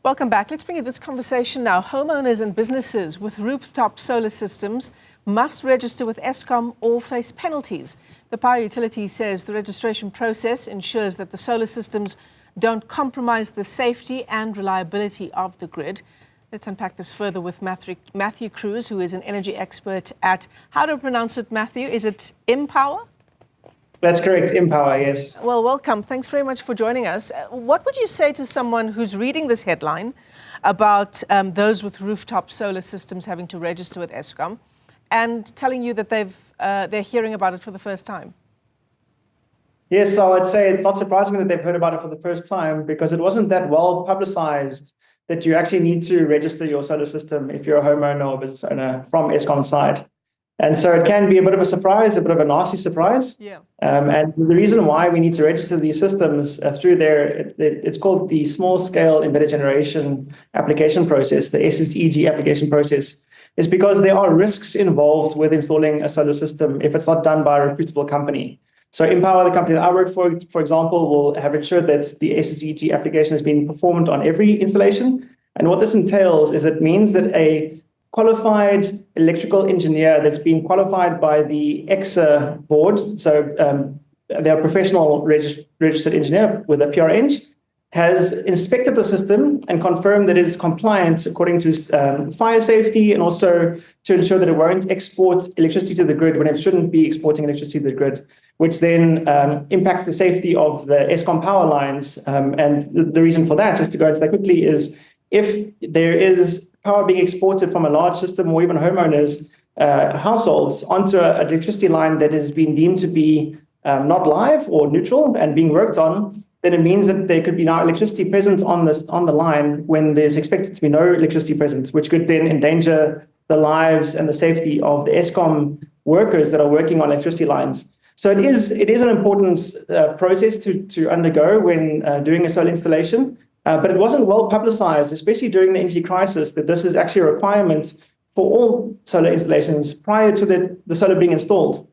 Welcome back. Let's bring you this conversation now. Homeowners and businesses with rooftop solar systems must register with Eskom or face penalties. The power utility says the registration process ensures that the solar systems don't compromise the safety and reliability of the grid. Let's unpack this further with Matthew Cruz, who is an energy expert at, how to pronounce it, Matthew? Is it Empower? That's correct, Empower, yes. Well, welcome. Thanks very much for joining us. What would you say to someone who's reading this headline about those with rooftop solar systems having to register with Eskom and telling you that they're hearing about it for the first time? Yes, so I'd say it's not surprising that they've heard about it for the first time because it wasn't that well publicized that you actually need to register your solar system if you're a homeowner or business owner from Eskom's side. And so it can be a bit of a surprise, a bit of a nasty surprise. Yeah. And the reason why we need to register these systems through it's called the Small Scale Embedded Generation Application Process, the SSEG application process, is because there are risks involved with installing a solar system if it's not done by a reputable company. So Empower, the company that I work for example, will have ensured that the SSEG application has been performed on every installation. And what this entails is it means that a qualified electrical engineer that's been qualified by the EXA board, so they're a professional registered engineer with a PREng, has inspected the system and confirmed that it is compliant according to fire safety and also to ensure that it won't export electricity to the grid when it shouldn't be exporting electricity to the grid, which then impacts the safety of the Eskom power lines. And the reason for that, just to go into that quickly, is if there is power being exported from a large system or even homeowners' households onto an electricity line that has been deemed to be not live or neutral and being worked on, then it means that there could be now electricity present on the line when there's expected to be no electricity present, which could then endanger the lives and the safety of the Eskom workers that are working on electricity lines. So it is an important process to undergo when doing a solar installation. But it wasn't well publicized, especially during the energy crisis, that this is actually a requirement for all solar installations prior to the solar being installed.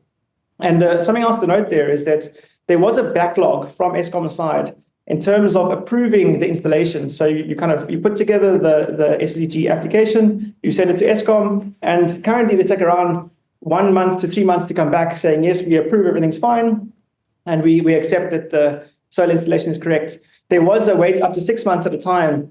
And something else to note there is that there was a backlog from Eskom's side in terms of approving the installation. So you put together the SSEG application, you send it to Eskom, and currently they take around 1 month to 3 months to come back saying, yes, we approve, everything's fine, and we accept that the solar installation is correct. There was a wait up to 6 months at a time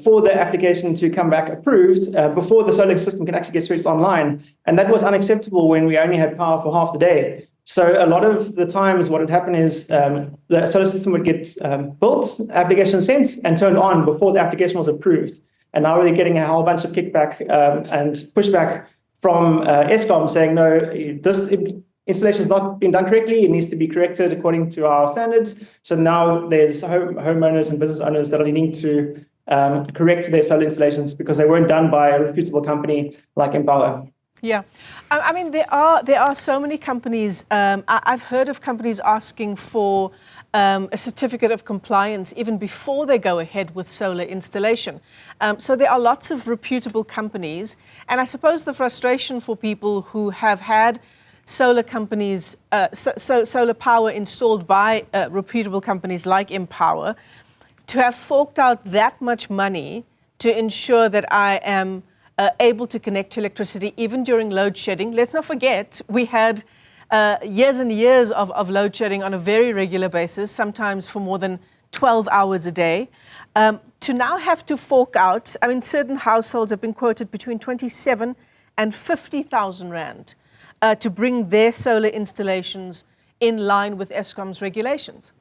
for the application to come back approved before the solar system can actually get switched online. And that was unacceptable when we only had power for half the day. So a lot of the times what would happen is the solar system would get built, application sent, and turned on before the application was approved. And now we're getting a whole bunch of kickback and pushback from Eskom saying, no, this installation has not been done correctly. It needs to be corrected according to our standards. So now there's homeowners and business owners that are needing to correct their solar installations because they weren't done by a reputable company like Empower. Yeah, I mean, there are so many companies. I've heard of companies asking for a certificate of compliance even before they go ahead with solar installation. So there are lots of reputable companies. And I suppose the frustration for people who have had solar companies, solar power installed by reputable companies like Empower, to have forked out that much money to ensure that I am able to connect to electricity even during load shedding. Let's not forget, we had years and years of load shedding on a very regular basis, sometimes for more than 12 hours a day. To now have to fork out, I mean, certain households have been quoted between 27 and 50,000 rand to bring their solar installations in line with Eskom's regulations.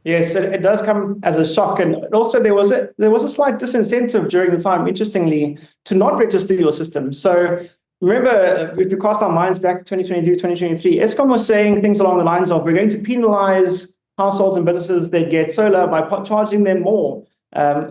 Yes, it does come as a shock. And also there was a slight disincentive during the time, interestingly, to not register your system. So remember, if you cast our minds back to 2022, 2023, Eskom was saying things along the lines of, we're going to penalize households and businesses that get solar by charging them more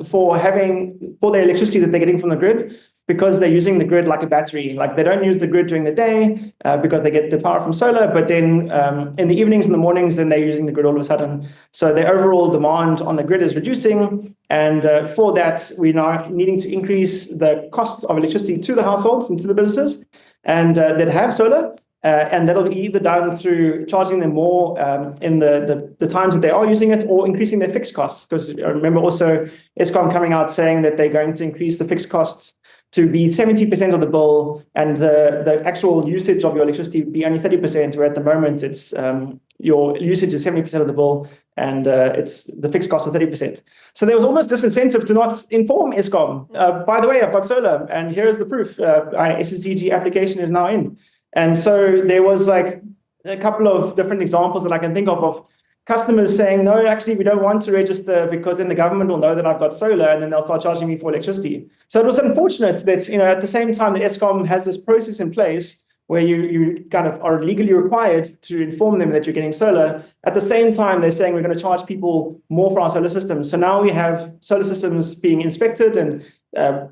for the electricity that they're getting from the grid, because they're using the grid like a battery. Like, they don't use the grid during the day because they get the power from solar, but then in the evenings and the mornings, then they're using the grid all of a sudden. So the overall demand on the grid is reducing. And for that, we're now needing to increase the cost of electricity to the households and to the businesses and that have solar. And that'll be either done through charging them more in the times that they are using it, or increasing their fixed costs. Because I remember also Eskom coming out saying that they're going to increase the fixed costs to be 70% of the bill, and the actual usage of your electricity be only 30%, where at the moment it's your usage is 70% of the bill, and it's the fixed cost of 30%. So there was almost this incentive to not inform Eskom. By the way, I've got solar, and here's the proof. My SSEG application is now in. And so there was like a couple of different examples that I can think of customers saying, no, actually, we don't want to register because then the government will know that I've got solar, and then they'll start charging me for electricity. So it was unfortunate that, at the same time that Eskom has this process in place where you kind of are legally required to inform them that you're getting solar, at the same time, they're saying we're going to charge people more for our solar systems. So now we have solar systems being inspected, and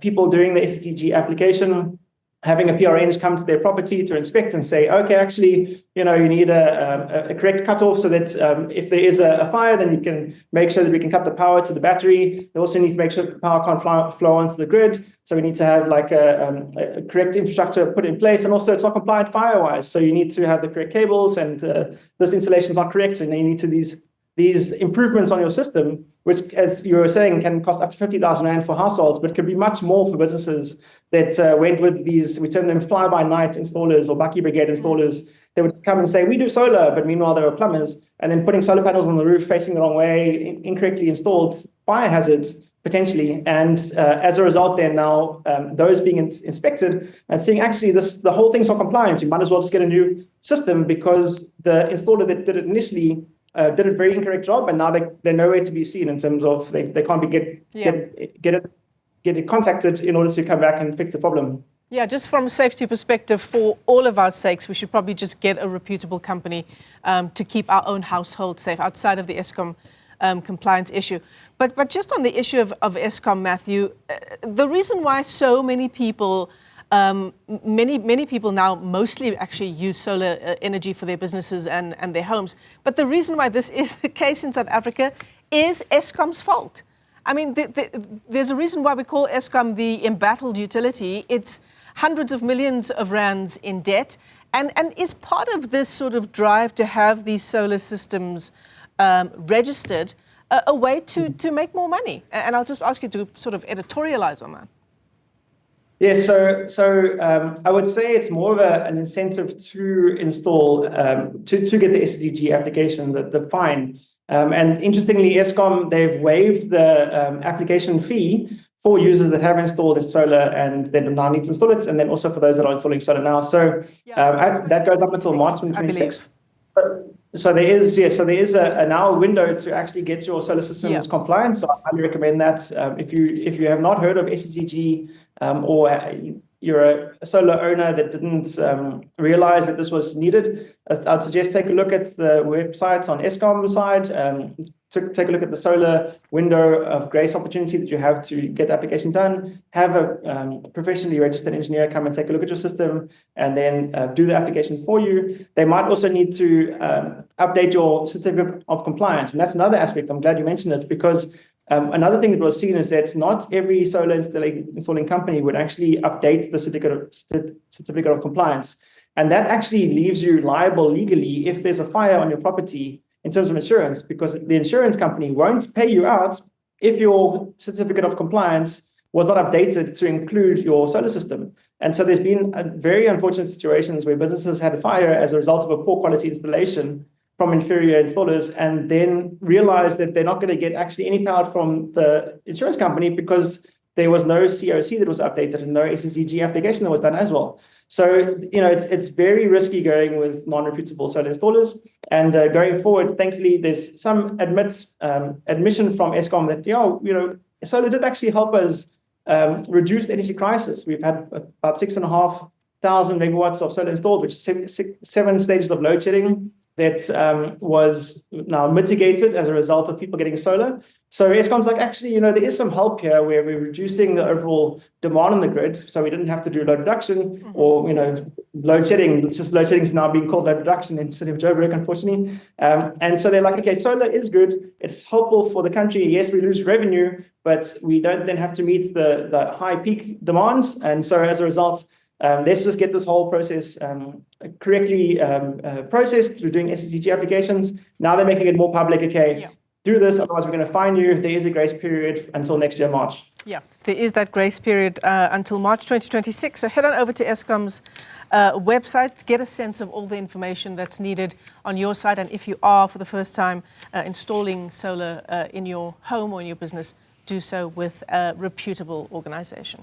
people doing the SSEG application having a PRN come to their property to inspect and say, okay, actually, you need a correct cutoff so that if there is a fire, then we can make sure that we can cut the power to the battery. We also need to make sure that the power can't flow onto the grid. So we need to have like a correct infrastructure put in place. And also it's not compliant fire-wise. So you need to have the correct cables, and those installations are correct. And you need to these improvements on your system, which, as you were saying, can cost up to 50,000 Rand for households, but could be much more for businesses that went with these, we term them fly-by-night installers or Bucky Brigade installers. They would come and say, we do solar, but meanwhile, they were plumbers, and then putting solar panels on the roof facing the wrong way, incorrectly installed, fire hazards, potentially. And as a result, then now those being inspected and seeing actually the whole thing's not compliant, you might as well just get a new system, because the installer that did it initially did a very incorrect job, and now they're nowhere to be seen in terms of they can't get it contacted in order to come back and fix the problem. Yeah, just from a safety perspective, for all of our sakes, we should probably just get a reputable company to keep our own household safe outside of the Eskom compliance issue. But just on the issue of Eskom, Matthew, the reason why so many people many people now mostly actually use solar energy for their businesses and their homes. But the reason why this is the case in South Africa is Eskom's fault. I mean, there's a reason why we call Eskom the embattled utility. It's hundreds of millions of rands in debt, and is part of this sort of drive to have these solar systems registered a way to make more money. And I'll just ask you to sort of editorialize on that. Yes, so I would say it's more of an incentive to install, to get the SSEG application, the fine. And interestingly, Eskom, they've waived the application fee for users that have installed solar and then now need to install it, and then also for those that are installing solar now. So that goes up until March 2026. So there is a now window to actually get your solar systems compliant. So I highly recommend that. If you have not heard of SSEG, or you're a solar owner that didn't realize that this was needed, I'd suggest take a look at the websites on Eskom side. Take a look at the solar window of grace opportunity that you have to get the application done. Have a professionally registered engineer come and take a look at your system, and then do the application for you. They might also need to update your certificate of compliance, and that's another aspect. I'm glad you mentioned it, because another thing that was seen is that not every solar installing company would actually update the certificate of compliance. And that actually leaves you liable legally if there's a fire on your property in terms of insurance, because the insurance company won't pay you out if your certificate of compliance was not updated to include your solar system. And so there's been very unfortunate situations where businesses had a fire as a result of a poor quality installation from inferior installers, and then realize that they're not going to get actually any power from the insurance company because there was no COC that was updated and no SSEG application that was done as well. So, it's very risky going with non-reputable solar installers. And going forward, thankfully, there's some admission from Eskom that, solar did actually help us reduce the energy crisis. We've had about 6,500 megawatts of solar installed, which is 7 stages of load shedding that was now mitigated as a result of people getting solar. So Eskom's like, actually, there is some help here where we're reducing the overall demand on the grid. So we didn't have to do load reduction or, load shedding. It's just load shedding is now being called load reduction in the city of Joburg, unfortunately. And so they're like, okay, solar is good. It's helpful for the country. Yes, we lose revenue, but we don't then have to meet the high peak demands. And so as a result, Let's just get this whole process correctly processed through doing SSEG applications. Now they're making it more public. Okay, do this, otherwise we're going to fine you. There is a grace period until next year, March. Yeah, there is that grace period until March 2026. So head on over to Eskom's website, get a sense of all the information that's needed on your side. And if you are, for the first time, installing solar in your home or in your business, do so with a reputable organization.